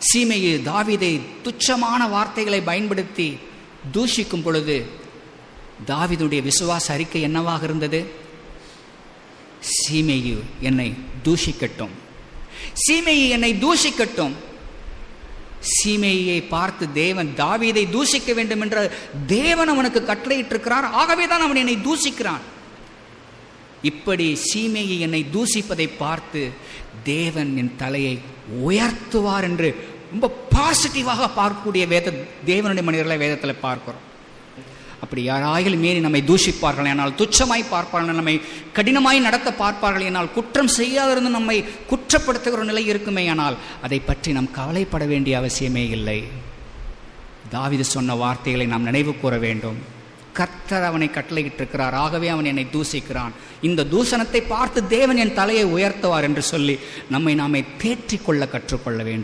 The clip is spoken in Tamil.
சீமேயு தாவீதை துச்சமான வார்த்தைகளை பயன்படுத்தி தூஷிக்கும் பொழுது தாவீதுடைய விசுவாச அறிக்கை என்னவாக இருந்தது? சீமேயு என்னை தூஷிக்கட்டும், சீமேயு என்னை தூஷிக்கட்டும். சீமேயை பார்த்து தேவன் தாவீதை தூஷிக்க வேண்டும் என்ற தேவன் அவனுக்கு கட்டளையிட்டிருக்கிறார். ஆகவேதான் அவன் என்னை தூஷிக்கிறான். இப்படி சீமேயை என்னை தூஷிப்பதை பார்த்து தேவன் என் தலையை உயர்த்துவார் என்று ரொம்ப பாசிட்டிவாக பார்க்கக்கூடிய தேவனுடைய மனிதர்களை வேதத்தில் பார்க்கிறோம். அப்படி யாராயில் மீறி நம்மை தூஷிப்பார்கள் ஆனால், துச்சமாய் பார்ப்பார்கள், நம்மை கடினமாய் நடத்த பார்ப்பார்கள் என்னால், குற்றம் செய்யாதிருந்து நம்மை குற்றப்படுத்துகிற நிலை இருக்குமே ஆனால் அதை பற்றி நாம் கவலைப்பட வேண்டிய அவசியமே இல்லை. தாவீது சொன்ன வார்த்தைகளை நாம் நினைவு கூற வேண்டும். கர்த்தர் அவனை கட்டளையிட்டிருக்கிறார், ஆகவே அவன் என்னை தூஷிக்கிறான். இந்த தூஷணத்தை பார்த்து தேவன் என் தலையை உயர்த்துவார் என்று சொல்லி நம்மை நாமே தேற்றிக்கொள்ள கற்றுக்கொள்ள வேண்டும்.